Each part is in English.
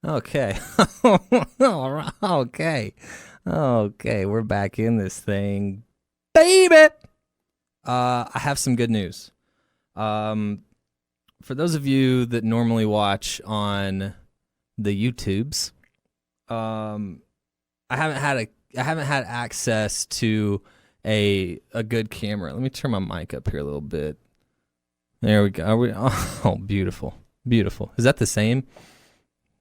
Okay. All right. Okay. Okay, we're back in this thing, baby. I have some good news. For those of you that normally watch on the YouTubes, I haven't had access to a good camera. Let me turn my mic up here a little bit. There we go. Oh, beautiful, beautiful. Is that the same?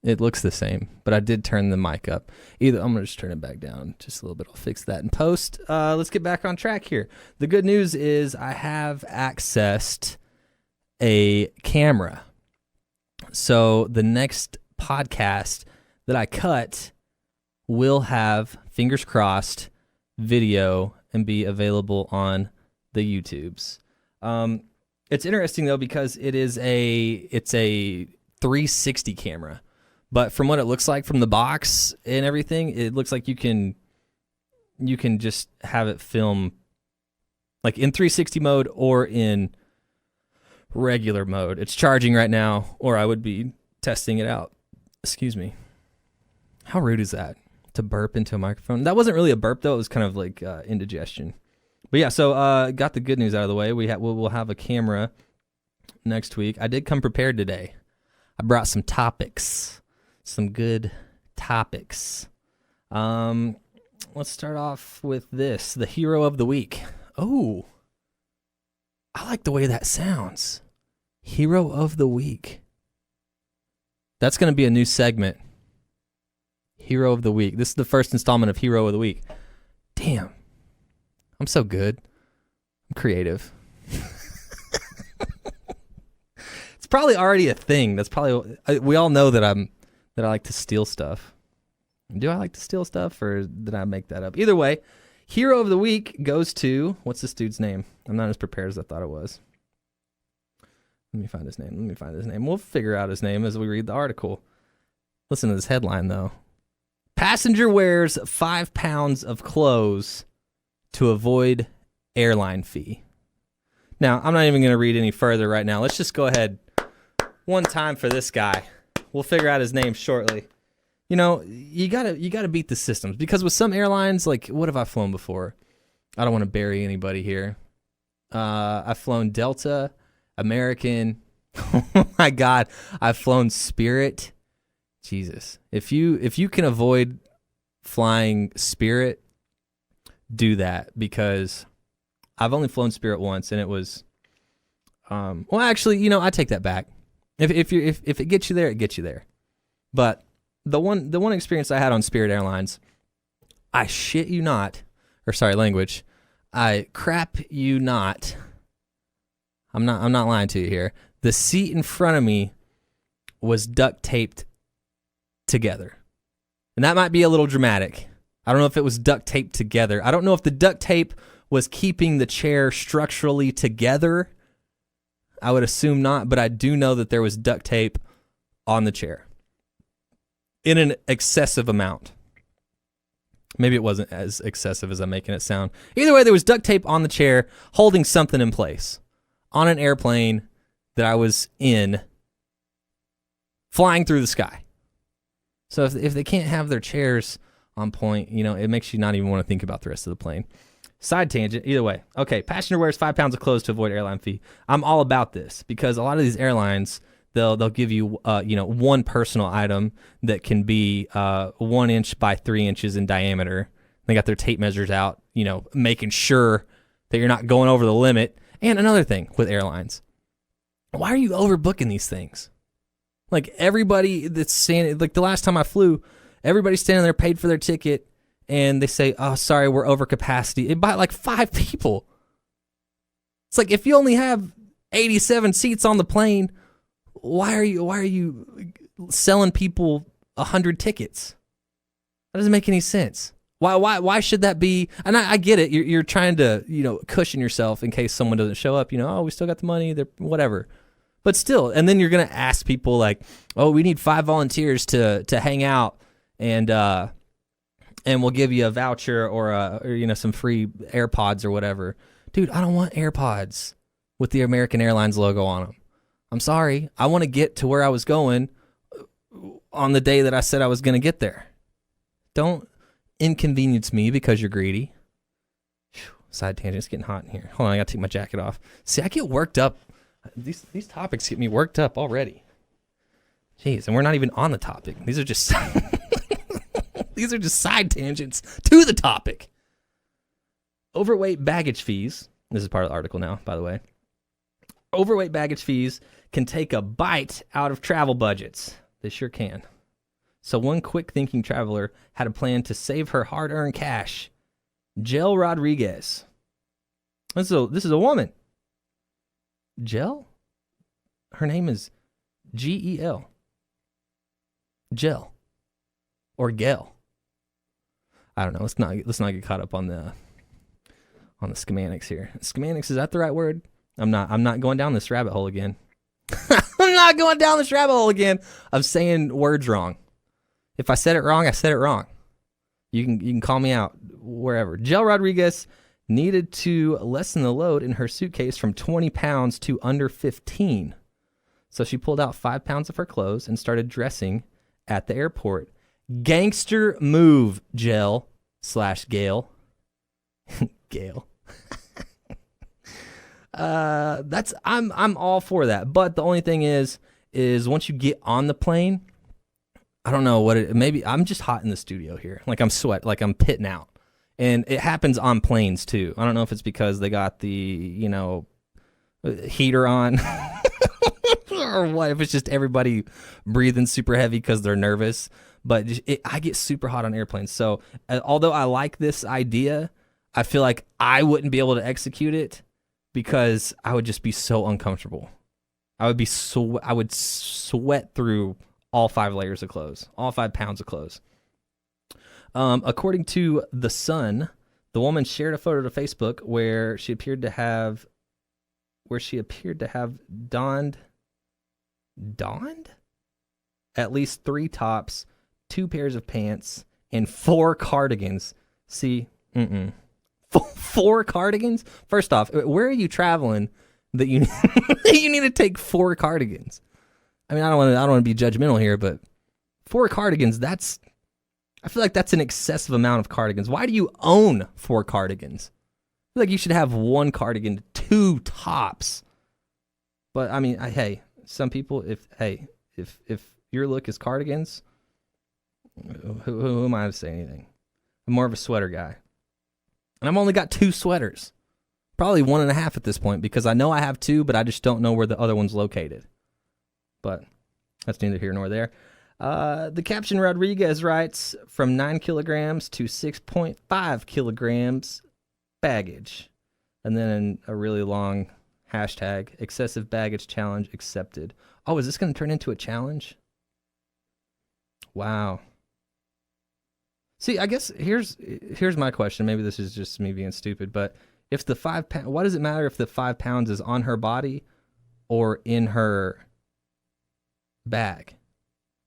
It looks the same, but I did turn the mic up. I'm gonna just turn it back down just a little bit. I'll fix that in post. Let's get back on track here. The good news is I have accessed a camera. So the next podcast that I cut will have, fingers crossed, video and be available on the YouTubes. It's interesting though because it's a 360 camera. But from what it looks like from the box and everything, it looks like you can just have it film like in 360 mode or in regular mode. It's charging right now, or I would be testing it out. Excuse me. How rude is that to burp into a microphone? That wasn't really a burp though. It was kind of like indigestion. But yeah, so got the good news out of the way. We'll have a camera next week. I did come prepared today. I brought some topics. Some good topics. Let's start off with this. The hero of the week. Oh, I like the way that sounds. Hero of the week. That's going to be a new segment. Hero of the week. This is the first installment of Hero of the Week. Damn. I'm so good. I'm creative. It's probably already a thing. That's probably, we all know that I like to steal stuff. Do I like to steal stuff, or did I make that up? Either way, hero of the week goes to, what's this dude's name? I'm not as prepared as I thought it was. Let me find his name. We'll figure out his name as we read the article. Listen to this headline, though. Passenger wears 5 pounds of clothes to avoid airline fee. Now, I'm not even going to read any further right now. Let's just go ahead one time for this guy. We'll figure out his name shortly. You know, you gotta beat the systems, because with some airlines, like, what have I flown before? I don't want to bury anybody here. I've flown Delta, American. Oh my God, I've flown Spirit. Jesus, if you can avoid flying Spirit, do that, because I've only flown Spirit once, and it was, well, actually, you know, I take that back. If it gets you there, it gets you there. But the one experience I had on Spirit Airlines, I shit you not, or sorry, language, I crap you not. I'm not lying to you here. The seat in front of me was duct taped together. And that might be a little dramatic. I don't know if it was duct taped together. I don't know if the duct tape was keeping the chair structurally together. I would assume not, but I do know that there was duct tape on the chair in an excessive amount. Maybe it wasn't as excessive as I'm making it sound. Either way, there was duct tape on the chair holding something in place on an airplane that I was in, flying through the sky. So if they can't have their chairs on point, you know, it makes you not even want to think about the rest of the plane. Side tangent, either way. Okay, passenger wears 5 pounds of clothes to avoid airline fee. I'm all about this, because a lot of these airlines, they'll give you, one personal item that can be 1 inch by 3 inches in diameter. They got their tape measures out, you know, making sure that you're not going over the limit. And another thing with airlines, why are you overbooking these things? Like, everybody that's standing, like the last time I flew, everybody's standing there, paid for their ticket, and they say, oh, sorry, we're over capacity. It by like 5 people. It's like, if you only have 87 seats on the plane, why are you selling people 100 tickets? That doesn't make any sense. Why should that be? And I get it. You're trying to, you know, cushion yourself in case someone doesn't show up. You know, oh, we still got the money, whatever. But still, and then you're gonna ask people like, oh, we need 5 volunteers to hang out, and we'll give you a voucher or you know, some free AirPods or whatever. Dude, I don't want AirPods with the American Airlines logo on them. I'm sorry. I want to get to where I was going on the day that I said I was going to get there. Don't inconvenience me because you're greedy. Whew, side tangent. It's getting hot in here. Hold on, I got to take my jacket off. See, I get worked up. These topics get me worked up already. Jeez, and we're not even on the topic. These are just these are just side tangents to the topic. Overweight baggage fees. This is part of the article now, by the way. Overweight baggage fees can take a bite out of travel budgets. They sure can. So one quick-thinking traveler had a plan to save her hard-earned cash. Jel Rodriguez. This is a woman. Jel? Her name is Gel. Gel. Or Gel. I don't know. Let's not get caught up on the schematics here. Schematics, is that the right word? I'm not going down this rabbit hole again. I'm not going down this rabbit hole again of saying words wrong. If I said it wrong, I said it wrong. You can call me out wherever. Jel Rodriguez needed to lessen the load in her suitcase from 20 pounds to under 15. So she pulled out 5 pounds of her clothes and started dressing at the airport. Gangster move, Jel/Gail. Gail. I'm all for that. But the only thing is once you get on the plane, I don't know what maybe I'm just hot in the studio here. Like I'm pitting out. And it happens on planes too. I don't know if it's because they got the, heater on or what, if it's just everybody breathing super heavy because they're nervous. But I get super hot on airplanes. So although I like this idea, I feel like I wouldn't be able to execute it because I would just be so uncomfortable. I would sweat through all 5 layers of clothes, all 5 pounds of clothes. According to The Sun, the woman shared a photo to Facebook where she appeared to have donned at least 3 tops, 2 pairs of pants, and 4 cardigans. See, 4 cardigans? First off, where are you traveling that you you need to take 4 cardigans? I mean, I don't want to be judgmental here, but 4 cardigans, I feel like that's an excessive amount of cardigans. Why do you own 4 cardigans? I feel like you should have 1 cardigan, 2 tops. But I mean, hey, some people, if your look is cardigans, who am I to say anything? I'm more of a sweater guy. And I've only got 2 sweaters. Probably 1.5 at this point because I know I have 2, but I just don't know where the other one's located. But that's neither here nor there. The caption, Rodriguez writes, from 9 kilograms to 6.5 kilograms baggage. And then a really long hashtag, excessive baggage challenge accepted. Oh, is this going to turn into a challenge? Wow. See, I guess here's my question. Maybe this is just me being stupid, but if the 5 pounds, what does it matter if the 5 pounds is on her body or in her bag?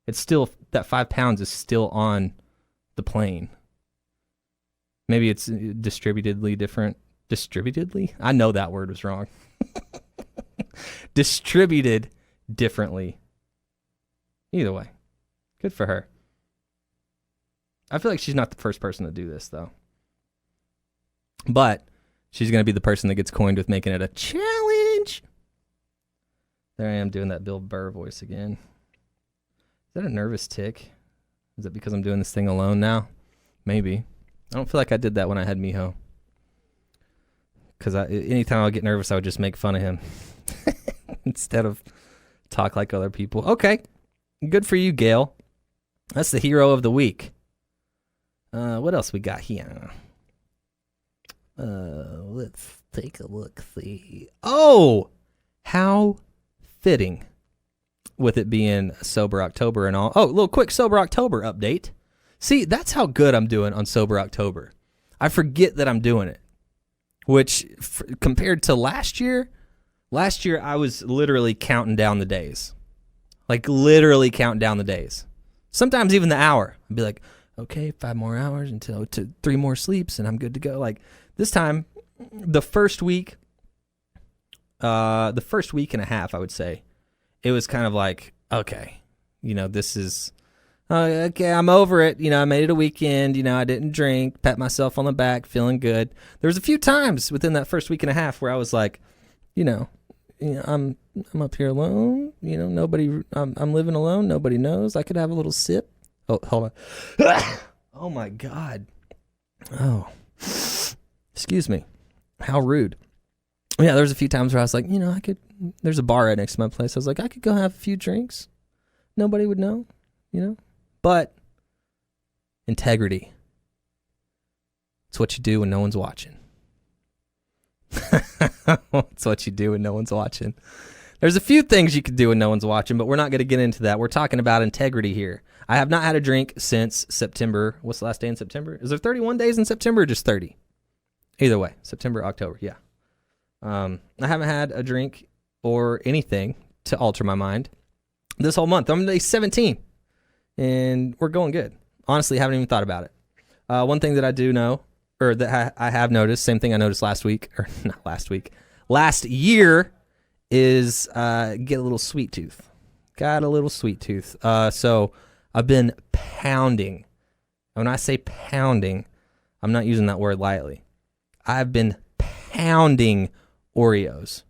It's still, that 5 pounds is still on the plane. Maybe it's distributedly different. Distributedly? I know that word was wrong. Distributed differently. Either way, good for her. I feel like she's not the first person to do this, though. But she's going to be the person that gets coined with making it a challenge. There I am doing that Bill Burr voice again. Is that a nervous tick? Is it because I'm doing this thing alone now? Maybe. I don't feel like I did that when I had Miho. Because anytime I get nervous, I would just make fun of him. Instead of talk like other people. Okay. Good for you, Gail. That's the hero of the week. What else we got here? Let's take a look. See. Oh, how fitting with it being Sober October and all. Oh, a little quick Sober October update. See, that's how good I'm doing on Sober October. I forget that I'm doing it, which compared to last year I was literally counting down the days. Like literally counting down the days. Sometimes even the hour. I'd be like, okay, 5 more hours until 3 more sleeps and I'm good to go. Like this time, the first week and a half, I would say, it was kind of like, okay, this is Okay, I'm over it. I made it a weekend. I didn't drink, pat myself on the back, feeling good. There was a few times within that first week and a half where I was like, I'm up here alone. Nobody. I'm living alone. Nobody knows. I could have a little sip. Oh, hold on. Oh my God. Oh, excuse me. How rude. Yeah, there was a few times where I was like, I could. There's a bar right next to my place. I was like, I could go have a few drinks. Nobody would know. But integrity. It's what you do when no one's watching. It's what you do when no one's watching. There's a few things you could do when no one's watching, but we're not going to get into that. We're talking about integrity here. I have not had a drink since September. What's the last day in September? Is there 31 days in September or just 30? Either way, September, October, yeah. I haven't had a drink or anything to alter my mind this whole month. I'm on day 17. And we're going good. Honestly, haven't even thought about it. One thing that I do know, or that I have noticed, same thing I noticed last year, is get a little sweet tooth. Got a little sweet tooth. So I've been pounding. When I say pounding, I'm not using that word lightly. I've been pounding Oreos.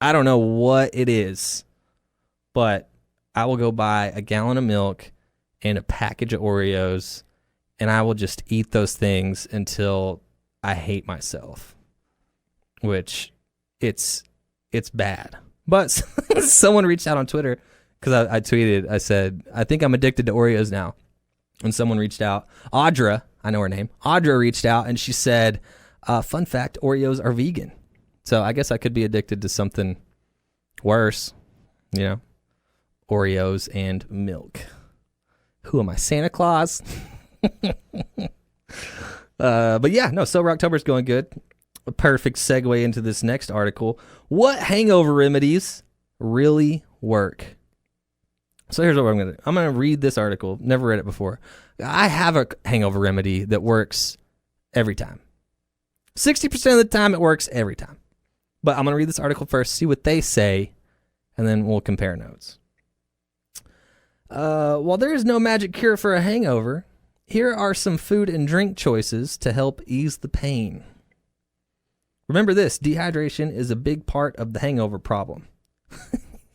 I don't know what it is, but I will go buy a gallon of milk and a package of Oreos, and I will just eat those things until I hate myself, which it's bad. But someone reached out on Twitter because I tweeted, I said, I think I'm addicted to Oreos now. And someone reached out, Audra, I know her name, Audra reached out, and she said, fun fact, Oreos are vegan. So I guess I could be addicted to something worse, Oreos and milk. Who am I, Santa Claus? But yeah, no, Sober October is going good. A perfect segue into this next article. What hangover remedies really work? So here's what I'm going to do. I'm going to read this article. Never read it before. I have a hangover remedy that works every time. 60% of the time it works every time. But I'm going to read this article first, see what they say, and then we'll compare notes. While there is no magic cure for a hangover, here are some food and drink choices to help ease the pain. Remember this, dehydration is a big part of the hangover problem.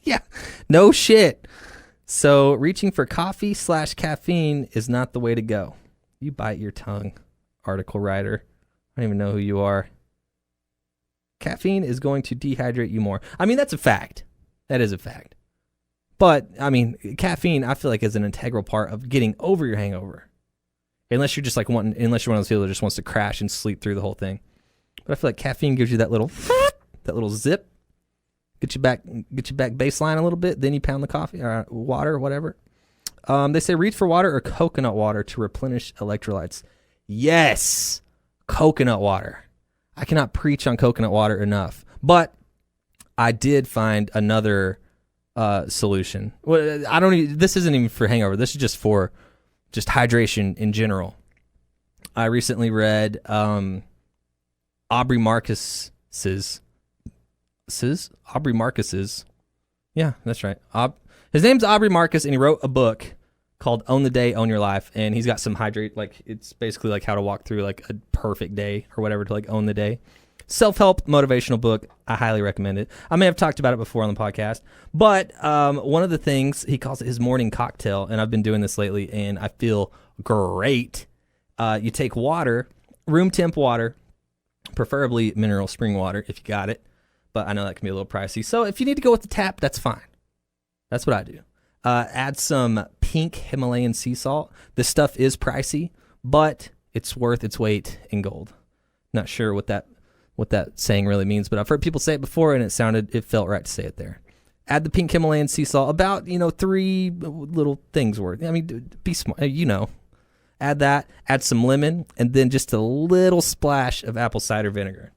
Yeah, no shit. So reaching for coffee/caffeine is not the way to go. You bite your tongue, article writer. I don't even know who you are. Caffeine is going to dehydrate you more. I mean, that's a fact. That is a fact. But, I mean, caffeine, I feel like, is an integral part of getting over your hangover. Unless you're just like unless you're one of those people that just wants to crash and sleep through the whole thing. But I feel like caffeine gives you that little zip. Get you back baseline a little bit. Then you pound the coffee or water or whatever. They say reach for water or coconut water to replenish electrolytes. Yes, coconut water. I cannot preach on coconut water enough. But I did find another solution. Well, this isn't even for hangover. This is just for hydration in general. I recently read Aubrey Marcus's. Yeah, that's right. His name's Aubrey Marcus, and he wrote a book called Own the Day, Own Your Life. And he's got some it's basically like how to walk through like a perfect day or whatever to like own the day. Self-help motivational book. I highly recommend it. I may have talked about it before on the podcast, but one of the things, he calls it his morning cocktail, and I've been doing this lately, and I feel great. You take water, room temp water, preferably mineral spring water if you got it, but I know that can be a little pricey. So if you need to go with the tap, that's fine. That's what I do. Add some pink Himalayan sea salt. This stuff is pricey, but it's worth its weight in gold. Not sure what that saying really means, but I've heard people say it before, and it felt right to say it there. Add the pink Himalayan sea salt, about 3 little things worth. I mean, be smart, Add that, add some lemon, and then just a little splash of apple cider vinegar.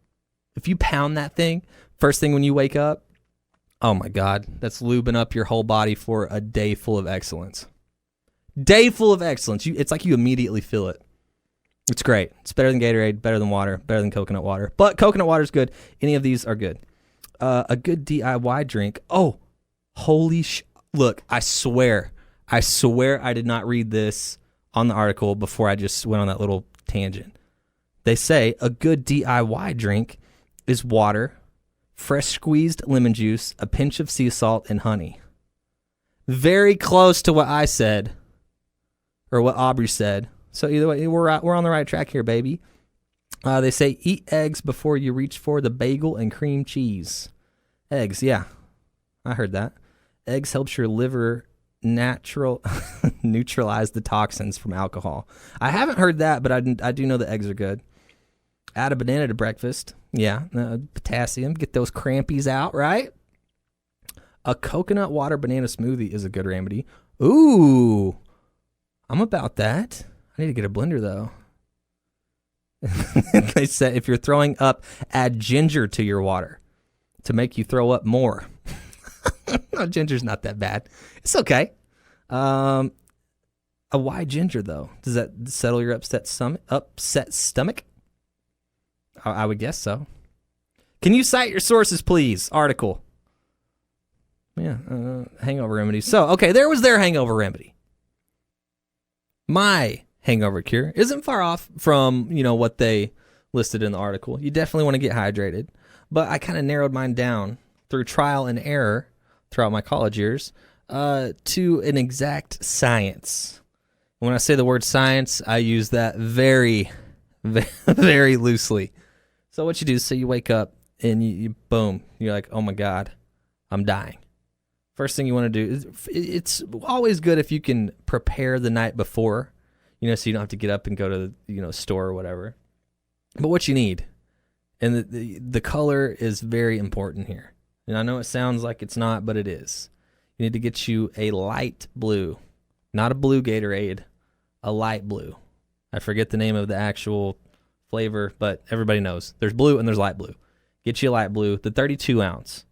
If you pound that thing first thing when you wake up, oh my God, that's lubing up your whole body for a day full of excellence. Day full of excellence. It's like you immediately feel it. It's great. It's better than Gatorade, better than water, better than coconut water. But coconut water is good. Any of these are good. A good DIY drink. Oh, holy look, I swear I swear I did not read this on the article before I just went on that little tangent. They say a good DIY drink is water, fresh squeezed lemon juice, a pinch of sea salt, and honey. Very close to what I said, or what Aubrey said. So either way, we're on the right track here, baby. They say eat eggs before you reach for the bagel and cream cheese. Eggs, yeah, I heard that. Eggs helps your liver neutralize the toxins from alcohol. I haven't heard that, but I do know that eggs are good. Add a banana to breakfast. Yeah, potassium. Get those crampies out, right? A coconut water banana smoothie is a good remedy. Ooh, I'm about that. I need to get a blender, though. They said if you're throwing up, add ginger to your water to make you throw up more. No, ginger's not that bad. It's okay. Why ginger, though? Does that settle your upset stomach? I would guess so. Can you cite your sources, please? Article. Yeah, hangover remedies. So, okay, there was their hangover remedy. My hangover cure isn't far off from, what they listed in the article. You definitely want to get hydrated. But I kind of narrowed mine down through trial and error throughout my college years to an exact science. When I say the word science, I use that very, very loosely. So what you do is you wake up and you boom, you're like, oh my God, I'm dying. First thing you want to do is, it's always good if you can prepare the night before, so you don't have to get up and go to the store or whatever. But what you need, and the color is very important here. And I know it sounds like it's not, but it is. You need to get you a light blue, not a blue Gatorade, a light blue. I forget the name of the actual flavor, but everybody knows. There's blue and there's light blue. Get you a light blue, the 32 ounce.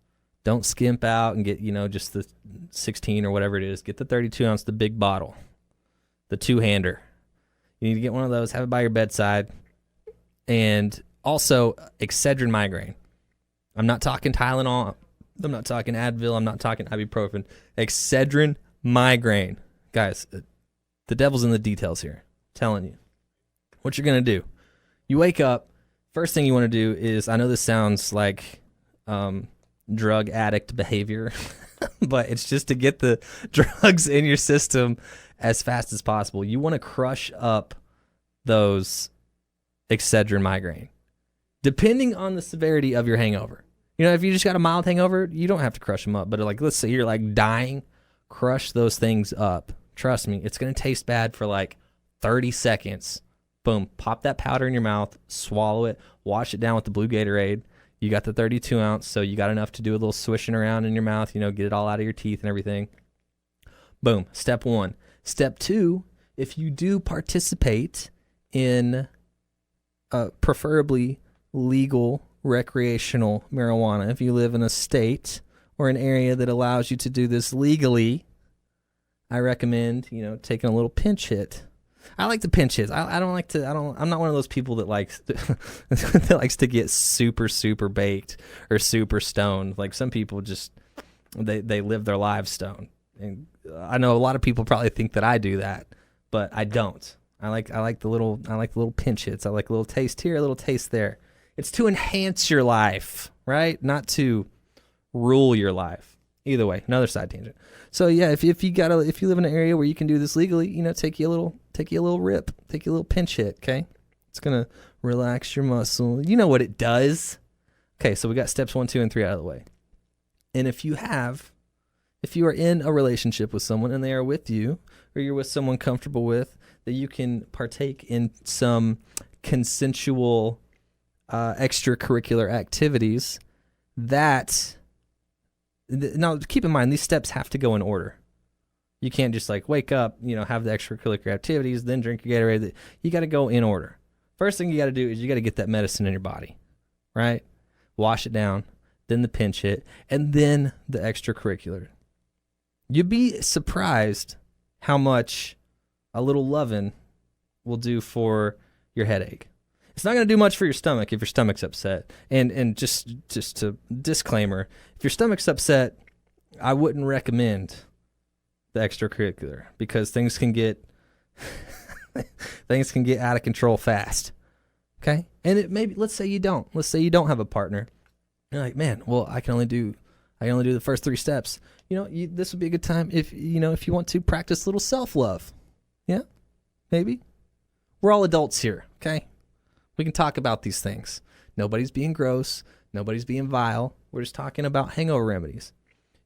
Don't skimp out and get, just the 16 or whatever it is. Get the 32 ounce, the big bottle, the two-hander. You need to get one of those, have it by your bedside. And also, Excedrin migraine. I'm not talking Tylenol. I'm not talking Advil. I'm not talking ibuprofen. Excedrin migraine. Guys, the devil's in the details here. I'm telling you. What you're going to do. You wake up. First thing you want to do is, I know this sounds like drug addict behavior, but it's just to get the drugs in your system as fast as possible. You want to crush up those Excedrin migraine, depending on the severity of your hangover. If you just got a mild hangover, you don't have to crush them up. But let's say you're dying, crush those things up. Trust me, it's going to taste bad for 30 seconds. Boom, pop that powder in your mouth, swallow it, wash it down with the blue Gatorade. You got the 32 ounce, so you got enough to do a little swishing around in your mouth, get it all out of your teeth and everything. Boom, step 1. Step 2, if you do participate in preferably legal recreational marijuana, if you live in a state or an area that allows you to do this legally, I recommend, taking a little pinch hit. I like the pinch hits. I'm not one of those people that likes to get super, super baked or super stoned. Like some people just, they live their lives stoned. And I know a lot of people probably think that I do that, but I don't. I like the little pinch hits. I like a little taste here, a little taste there. It's to enhance your life, right? Not to rule your life. Either way, another side tangent. So yeah, if you live in an area where you can do this legally, take you a little rip, take you a little pinch hit, okay? It's gonna relax your muscle. You know what it does. Okay, so we got steps 1, 2, and 3 out of the way. And if you are in a relationship with someone and they are with you, or you're with someone comfortable with, that you can partake in some consensual extracurricular activities, now keep in mind, these steps have to go in order. You can't just wake up, have the extracurricular activities, then drink your Gatorade. You got to go in order. First thing you got to do is you got to get that medicine in your body, right? Wash it down, then the pinch hit, and then the extracurricular. You'd be surprised how much a little lovin' will do for your headache. It's not going to do much for your stomach if your stomach's upset. And just to disclaimer, if your stomach's upset, I wouldn't recommend the extracurricular, because things can get things can get out of control fast. Okay? And it maybe let's say you don't. Let's say you don't have a partner. You're like, man, well, I can only do the first 3 steps. This would be a good time if you want to practice a little self-love. Yeah? Maybe. We're all adults here, okay? We can talk about these things. Nobody's being gross. Nobody's being vile. We're just talking about hangover remedies.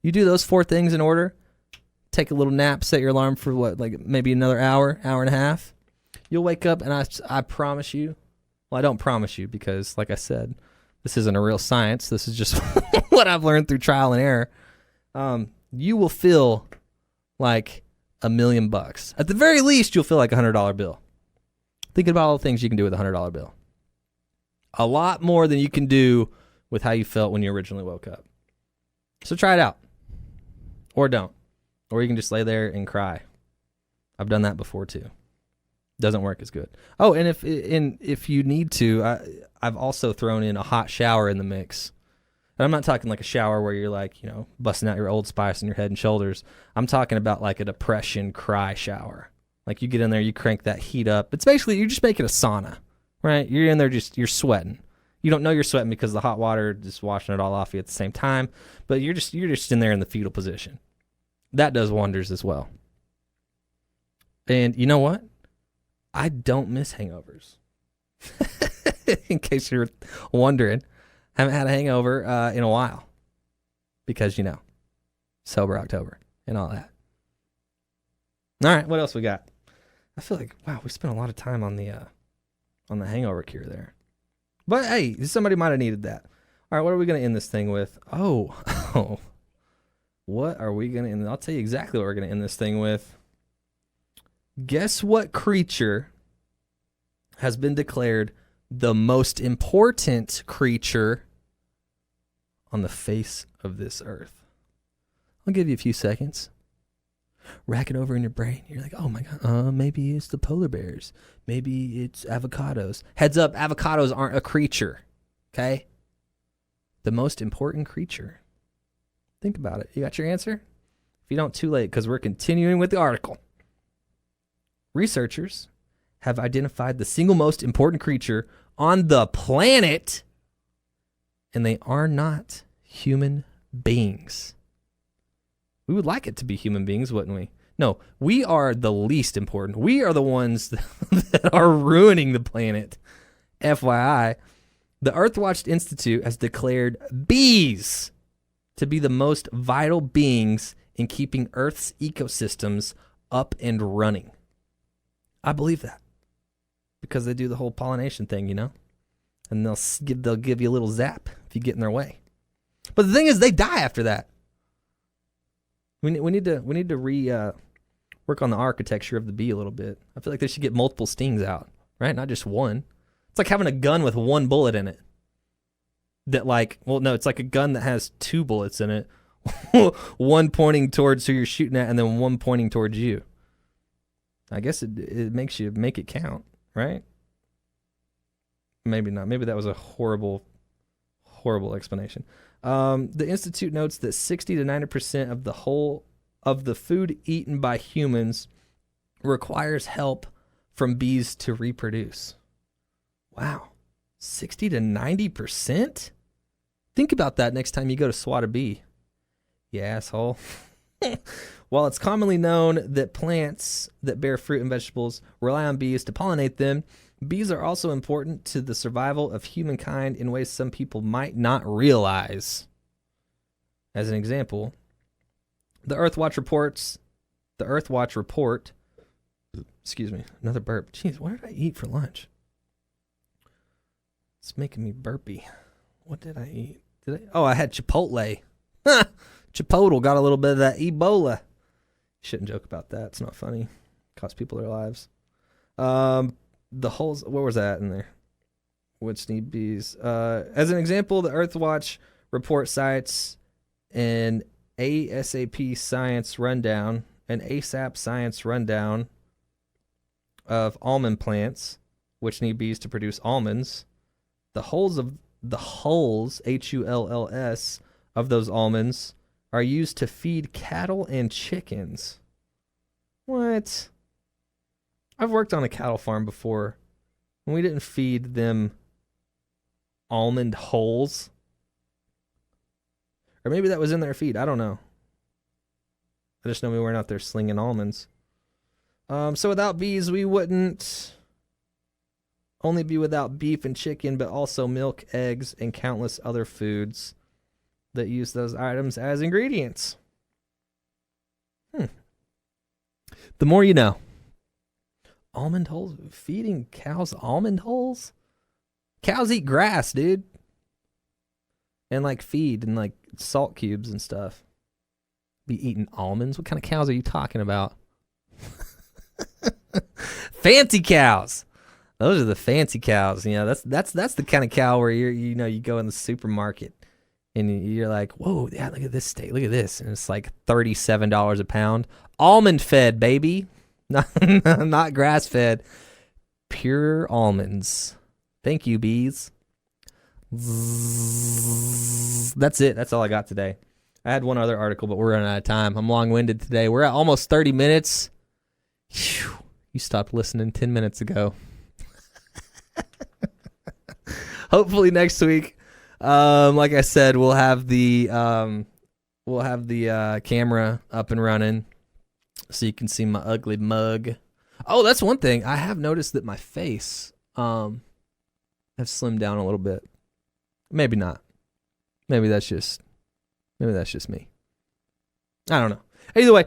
You do those 4 things in order. Take a little nap. Set your alarm for maybe another hour and a half. You'll wake up, and I promise you. Well, I don't promise you because, like I said, this isn't a real science. This is just what I've learned through trial and error. You will feel like $1 million. At the very least, you'll feel like a $100 bill. Thinking about all the things you can do with a $100 bill. A lot more than you can do with how you felt when you originally woke up. So try it out. Or don't. Or you can just lay there and cry. I've done that before too. Doesn't work as good. Oh, and if you need to, I've also thrown in a hot shower in the mix. And I'm not talking like a shower where you're like, busting out your Old Spice on your head and shoulders. I'm talking about like a depression cry shower. Like you get in there, you crank that heat up. It's basically, you're just making a sauna, right? You're in there you're sweating. You don't know you're sweating because the hot water just washing it all off you at the same time, but you're just in there in the fetal position. That does wonders as well. And you know what? I don't miss hangovers. In case you're wondering, I haven't had a hangover in a while because, sober October and all that. All right, what else we got? I feel like, wow, we spent a lot of time on the hangover cure there. But hey, somebody might have needed that. All right, what are we going to end this thing with? Oh, what are we going to end? I'll tell you exactly what we're going to end this thing with. Guess what creature has been declared the most important creature on the face of this earth? I'll give you a few seconds. Rack it over in your brain. You're like, oh my God, maybe it's the polar bears. Maybe it's avocados. Heads up, avocados aren't a creature, okay? The most important creature. Think about it. You got your answer? If you don't, too late, because we're continuing with the article. Researchers have identified the single most important creature on the planet, and they are not human beings. We would like it to be human beings, wouldn't we? No, we are the least important. We are the ones that are ruining the planet. FYI, the Earthwatch Institute has declared bees to be the most vital beings in keeping Earth's ecosystems up and running. I believe that because they do the whole pollination thing, and they'll give you a little zap if you get in their way. But the thing is, they die after that. We need to work on the architecture of the bee a little bit. I feel like they should get multiple stings out, right? Not just one. It's like having a gun with 1 bullet in it. It's like a gun that has 2 bullets in it. One pointing towards who you're shooting at and then one pointing towards you. I guess it makes you make it count, right? Maybe not. Maybe that was a horrible explanation. The Institute notes that 60 to 90% of the food eaten by humans requires help from bees to reproduce. Wow. 60 to 90%? Think about that next time you go to swat a bee. You asshole. While it's commonly known that plants that bear fruit and vegetables rely on bees to pollinate them, bees are also important to the survival of humankind in ways some people might not realize. As an example, the Earthwatch report, excuse me, another burp. Jeez, what did I eat for lunch? It's making me burpy. What did I eat? I had Chipotle. Chipotle got a little bit of that Ebola. Shouldn't joke about that. It's not funny. Cost people their lives. The holes, where was that in there? Which need bees. As an example, the Earthwatch report cites an ASAP science rundown of almond plants, which need bees to produce almonds. The hulls, HULLS, of those almonds are used to feed cattle and chickens. What? I've worked on a cattle farm before, and we didn't feed them almond hulls. Or maybe that was in their feed. I don't know. I just know we weren't out there slinging almonds. So without bees, we wouldn't only be without beef and chicken, but also milk, eggs, and countless other foods that use those items as ingredients. The more you know. Almond hulls? Feeding cows almond hulls? Cows eat grass, dude. And like feed and like salt cubes and stuff. Be eating almonds? What kind of cows are you talking about? Fancy cows. Those are the fancy cows. You know, that's the kind of cow where you go in the supermarket and you're like, whoa, yeah, look at this steak, look at this, and it's like $37 a pound. Almond fed, baby, not grass fed. Pure almonds. Thank you, bees. That's it. That's all I got today. I had one other article, but we're running out of time. I'm long-winded today. We're at almost 30 minutes. Whew. You stopped listening 10 minutes ago. Hopefully next week, like I said, we'll have the camera up and running so you can see my ugly mug. Oh, that's one thing. I have noticed that my face has slimmed down a little bit. Maybe not. Maybe that's just me. I don't know. Either way,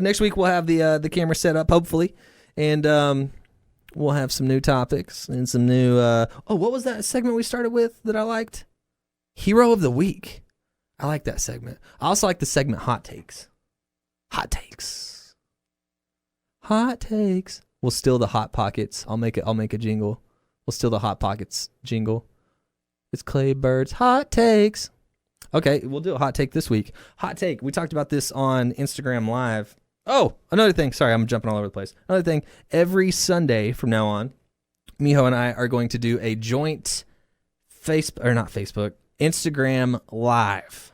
next week we'll have the camera set up, hopefully, and we'll have some new topics and some new. What was that segment we started with that I liked? Hero of the Week. I like that segment. I also like the segment Hot Takes. Hot Takes. Hot Takes. We'll steal the Hot Pockets. I'll make a jingle. We'll steal the Hot Pockets jingle. It's Clay Bird's Hot Takes. Okay, we'll do a hot take this week. Hot take. We talked about this on Instagram Live. Oh, another thing. Sorry, I'm jumping all over the place. Another thing. Every Sunday from now on, Miho and I are going to do a joint Instagram Live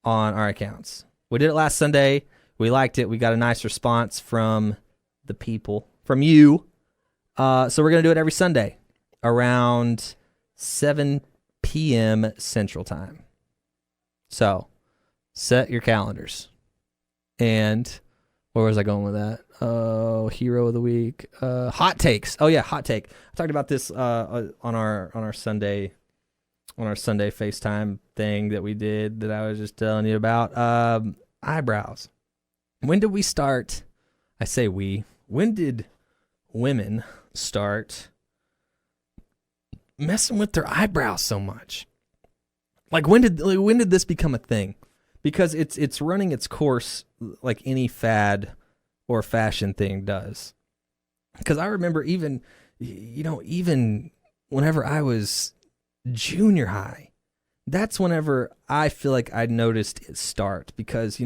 on our accounts. We did it last Sunday. We liked it. We got a nice response from the people, from you. So we're going to do it every Sunday around 7 p.m. Central Time. So set your calendars. And where was I going with that? Oh, Hero of the Week. Hot takes. Oh yeah, hot take. I talked about this on our Sunday FaceTime thing that we did that I was just telling you about. Eyebrows. When did we start? I say we. When did women start messing with their eyebrows so much? Like when did this become a thing? Because it's running its course like any fad or fashion thing does. Because I remember even whenever I was junior high, that's whenever I feel like I noticed it start. Because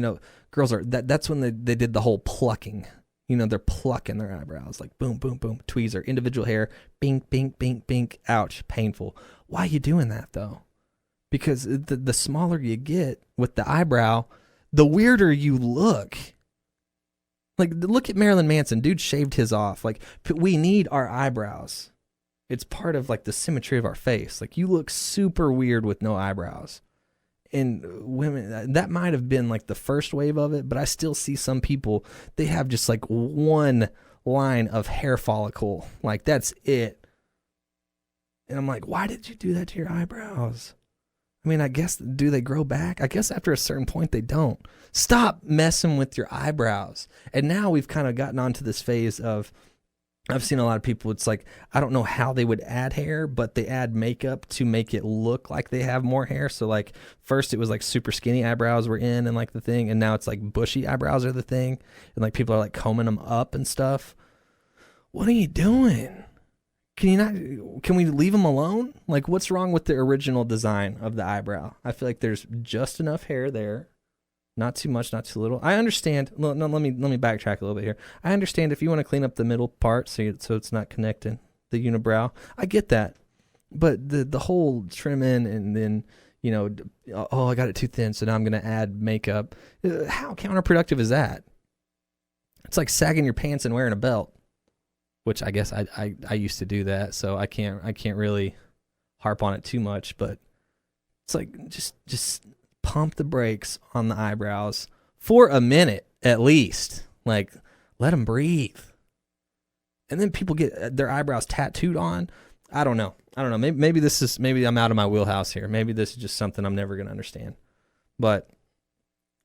girls that's when they did the whole plucking. They're plucking their eyebrows like boom, boom, boom, tweezer, individual hair, bink, bink, bink, bink, ouch, painful. Why are you doing that though? Because the smaller you get with the eyebrow, the weirder you look. Like, look at Marilyn Manson. Dude shaved his off. Like, we need our eyebrows. It's part of, like, the symmetry of our face. Like, you look super weird with no eyebrows. And women, that might have been, like, the first wave of it, but I still see some people, they have just, like, one line of hair follicle. Like, that's it. And I'm like, why did you do that to your eyebrows? I mean, I guess, do they grow back? I guess after a certain point, they don't. Stop messing with your eyebrows. And now we've kind of gotten onto this phase of, I've seen a lot of people, it's like, I don't know how they would add hair, but they add makeup to make it look like they have more hair. So, like, first it was, like, super skinny eyebrows were in and, like, the thing. And now it's, like, bushy eyebrows are the thing. And, like, people are, like, combing them up and stuff. What are you doing? Can we leave them alone? Like, what's wrong with the original design of the eyebrow? I feel like there's just enough hair there. Not too much, not too little. I understand. No, let me backtrack a little bit here. I understand if you want to clean up the middle part so it's not connected, the unibrow. I get that. But the whole trim in and then, I got it too thin, so now I'm going to add makeup. How counterproductive is that? It's like sagging your pants and wearing a belt, which I guess I used to do that, so I can't really harp on it too much, but it's like just pump the brakes on the eyebrows for a minute at least. Like, let them breathe. And then people get their eyebrows tattooed on. I don't know. Maybe I'm out of my wheelhouse here. Maybe this is just something I'm never going to understand. But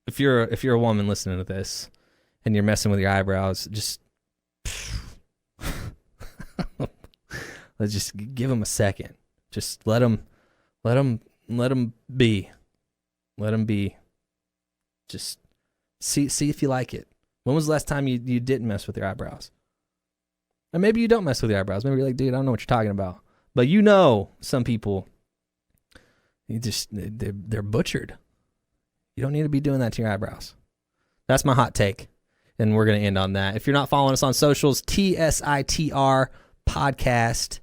if you're a woman listening to this and you're messing with your eyebrows, just let's just give them a second. Just let them be. Let them be. Just see if you like it. When was the last time you didn't mess with your eyebrows? And maybe you don't mess with your eyebrows. Maybe you're like, dude, I don't know what you're talking about. But some people, they're butchered. You don't need to be doing that to your eyebrows. That's my hot take. And we're going to end on that. If you're not following us on socials, TSITR Podcast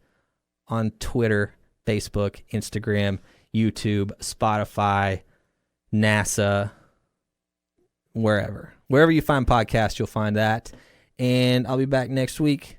on Twitter, Facebook, Instagram, YouTube, Spotify, NASA, wherever. Wherever you find podcasts, you'll find that. And I'll be back next week